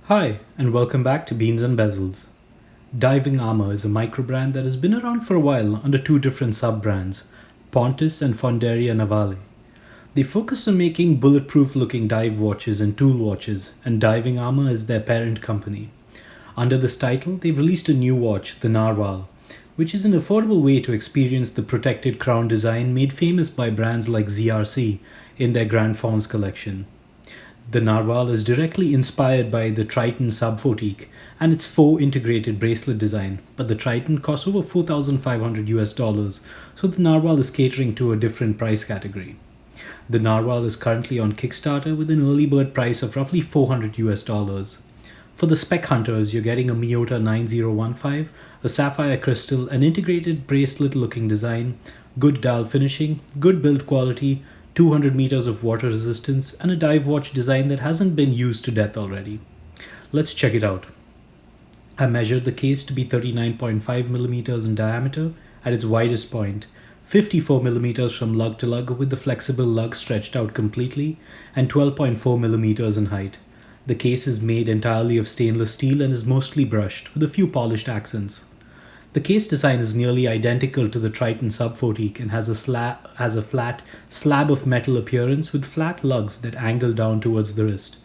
Hi, and welcome back to Beans and Bezels. Diving Armour is a microbrand that has been around for a while under two different sub-brands, Pontvs and Fonderia Navale. They focus on making bulletproof looking dive watches and tool watches, and Diving Armour is their parent company. Under this title, they've released a new watch, the Narval, which is an affordable way to experience the protected crown design made famous by brands like ZRC in their Grand Fonds collection. The Narval is directly inspired by the Triton Subphotique and its faux-integrated bracelet design, but the Triton costs over 4,500 US dollars, so the Narval is catering to a different price category. The Narval is currently on Kickstarter with an early bird price of roughly 400 US dollars. For the spec hunters, you're getting a Miyota 9015, a sapphire crystal, an integrated bracelet looking design, good dial finishing, good build quality, 200 meters of water resistance, and a dive watch design that hasn't been used to death already. Let's check it out. I measured the case to be 39.5 millimeters in diameter at its widest point, 54 millimeters from lug to lug with the flexible lug stretched out completely, and 12.4 millimeters in height. The case is made entirely of stainless steel and is mostly brushed, with a few polished accents. The case design is nearly identical to the Triton Subphotique and has a flat slab of metal appearance with flat lugs that angle down towards the wrist.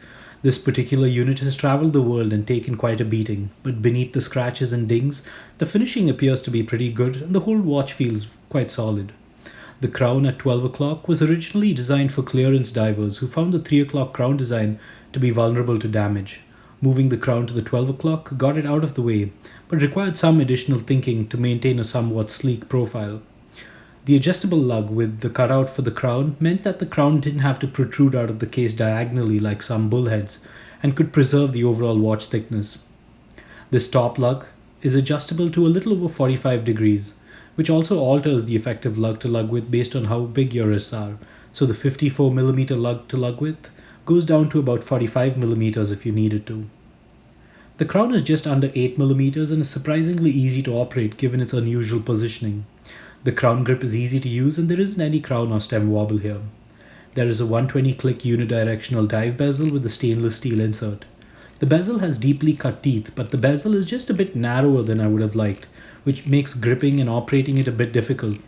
This particular unit has traveled the world and taken quite a beating, but beneath the scratches and dings, the finishing appears to be pretty good and the whole watch feels quite solid. The crown at 12 o'clock was originally designed for clearance divers who found the 3 o'clock crown design to be vulnerable to damage. Moving the crown to the 12 o'clock got it out of the way, but required some additional thinking to maintain a somewhat sleek profile. The adjustable lug with the cutout for the crown meant that the crown didn't have to protrude out of the case diagonally like some bullheads, and could preserve the overall watch thickness. This top lug is adjustable to a little over 45 degrees, which also alters the effective lug to lug width based on how big your wrists are, so the 54mm lug to lug width goes down to about 45mm if you need it to. The crown is just under 8mm and is surprisingly easy to operate given its unusual positioning. The crown grip is easy to use and there isn't any crown or stem wobble here. There is a 120 click unidirectional dive bezel with a stainless steel insert. The bezel has deeply cut teeth, but the bezel is just a bit narrower than I would have liked, which makes gripping and operating it a bit difficult.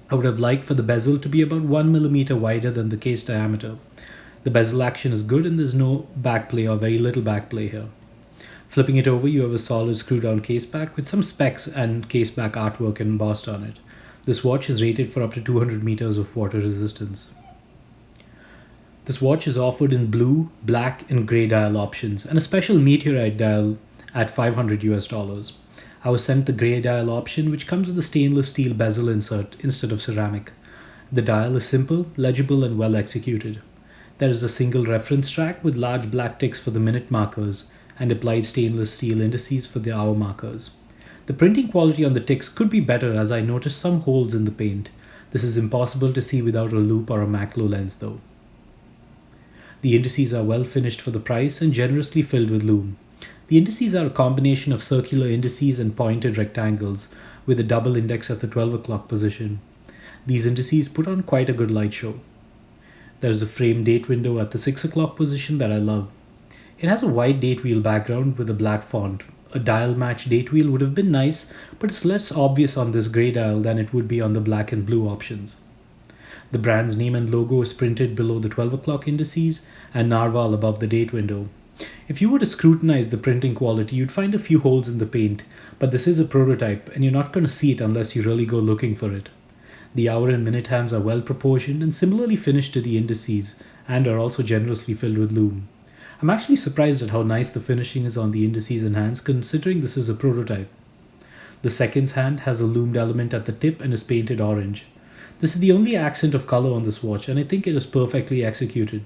I would have liked for the bezel to be about 1mm wider than the case diameter. The bezel action is good and there's no backplay or very little backplay here. Flipping it over, you have a solid screw-down case back with some specs and case back artwork embossed on it. This watch is rated for up to 200 meters of water resistance. This watch is offered in blue, black, and grey dial options, and a special meteorite dial at 500 US dollars. I was sent the grey dial option, which comes with a stainless steel bezel insert instead of ceramic. The dial is simple, legible, and well executed. There is a single reference track with large black ticks for the minute markers and applied stainless steel indices for the hour markers. The printing quality on the ticks could be better as I noticed some holes in the paint. This is impossible to see without a loupe or a macro lens though. The indices are well finished for the price and generously filled with lume. The indices are a combination of circular indices and pointed rectangles with a double index at the 12 o'clock position. These indices put on quite a good light show. There is a frame date window at the 6 o'clock position that I love. It has a white date wheel background with a black font. A dial match date wheel would have been nice, but it's less obvious on this grey dial than it would be on the black and blue options. The brand's name and logo is printed below the 12 o'clock indices and Narval above the date window. If you were to scrutinize the printing quality, you'd find a few holes in the paint, but this is a prototype and you're not going to see it unless you really go looking for it. The hour and minute hands are well proportioned and similarly finished to the indices and are also generously filled with lume. I'm actually surprised at how nice the finishing is on the indices and hands considering this is a prototype. The seconds hand has a loomed element at the tip and is painted orange. This is the only accent of color on this watch and I think it is perfectly executed.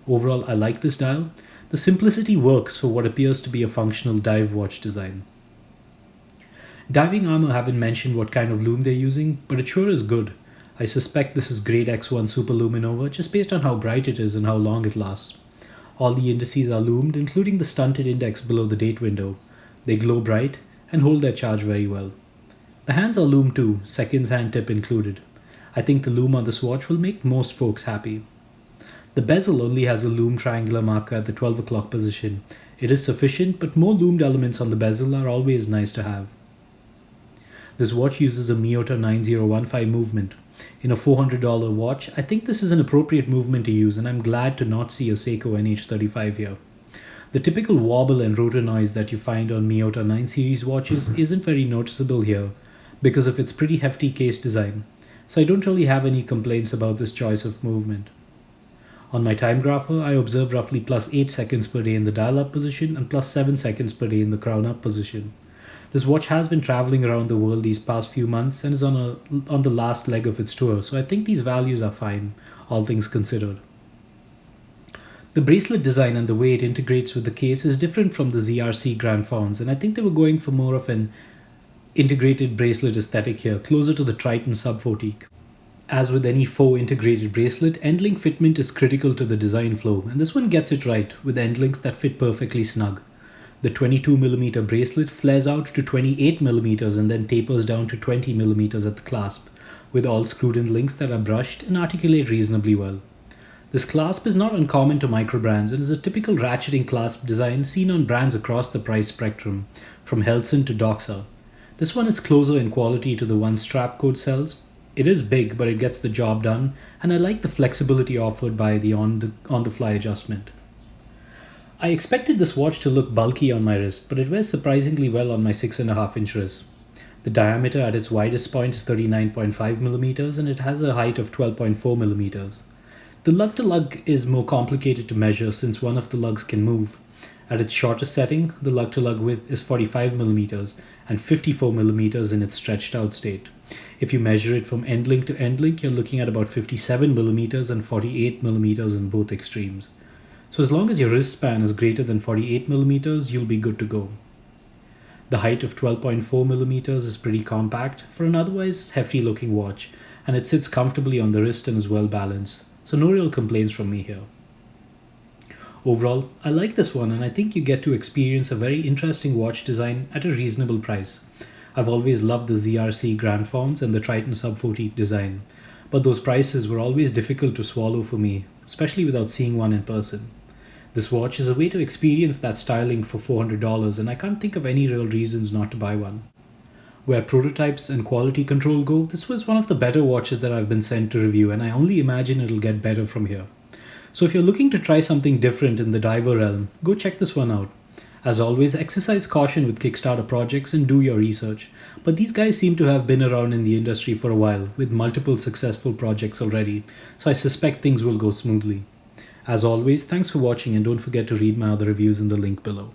Overall, I like this dial. The simplicity works for what appears to be a functional dive watch design. Diving Armour haven't mentioned what kind of lume they're using, but it sure is good. I suspect this is grade X1 Super Luminova just based on how bright it is and how long it lasts. All the indices are loomed, including the stunted index below the date window. They glow bright and hold their charge very well. The hands are loomed too, seconds hand tip included. I think the lume on this watch will make most folks happy. The bezel only has a lume triangular marker at the 12 o'clock position. It is sufficient, but more lumed elements on the bezel are always nice to have. This watch uses a Miyota 9015 movement. In a $400 watch, I think this is an appropriate movement to use, and I'm glad to not see a Seiko NH35 here. The typical wobble and rotor noise that you find on Miyota 9 series watches isn't very noticeable here because of its pretty hefty case design, so I don't really have any complaints about this choice of movement. On my time grapher, I observe roughly plus 8 seconds per day in the dial-up position and plus 7 seconds per day in the crown-up position. This watch has been traveling around the world these past few months and is on the last leg of its tour, so I think these values are fine, all things considered. The bracelet design and the way it integrates with the case is different from the ZRC Grand Fonds, and I think they were going for more of an integrated bracelet aesthetic here, closer to the Triton Subphotique. As with any faux integrated bracelet, end-link fitment is critical to the design flow, and this one gets it right with end links that fit perfectly snug. The 22mm bracelet flares out to 28mm and then tapers down to 20mm at the clasp, with all screwed in links that are brushed and articulate reasonably well. This clasp is not uncommon to microbrands and is a typical ratcheting clasp design seen on brands across the price spectrum, from Helson to Doxa. This one is closer in quality to the one Strapcode sells. It is big, but it gets the job done, and I like the flexibility offered by the on-the-fly adjustment. I expected this watch to look bulky on my wrist, but it wears surprisingly well on my 6.5-inch wrist. The diameter at its widest point is 39.5mm and it has a height of 12.4mm. The lug-to-lug is more complicated to measure since one of the lugs can move. At its shortest setting, the lug-to-lug width is 45mm and 54mm in its stretched out state. If you measure it from end link to end link, you're looking at about 57mm and 48mm in both extremes. So as long as your wrist span is greater than 48mm, you'll be good to go. The height of 12.4mm is pretty compact for an otherwise hefty looking watch, and it sits comfortably on the wrist and is well balanced, so no real complaints from me here. Overall, I like this one and I think you get to experience a very interesting watch design at a reasonable price. I've always loved the ZRC Grand Fonds and the Triton Subphotique design, but those prices were always difficult to swallow for me, especially without seeing one in person. This watch is a way to experience that styling for $400 and I can't think of any real reasons not to buy one. Where prototypes and quality control go, this was one of the better watches that I've been sent to review and I only imagine it'll get better from here. So if you're looking to try something different in the diver realm, go check this one out. As always, exercise caution with Kickstarter projects and do your research, but these guys seem to have been around in the industry for a while with multiple successful projects already, so I suspect things will go smoothly. As always, thanks for watching and don't forget to read my other reviews in the link below.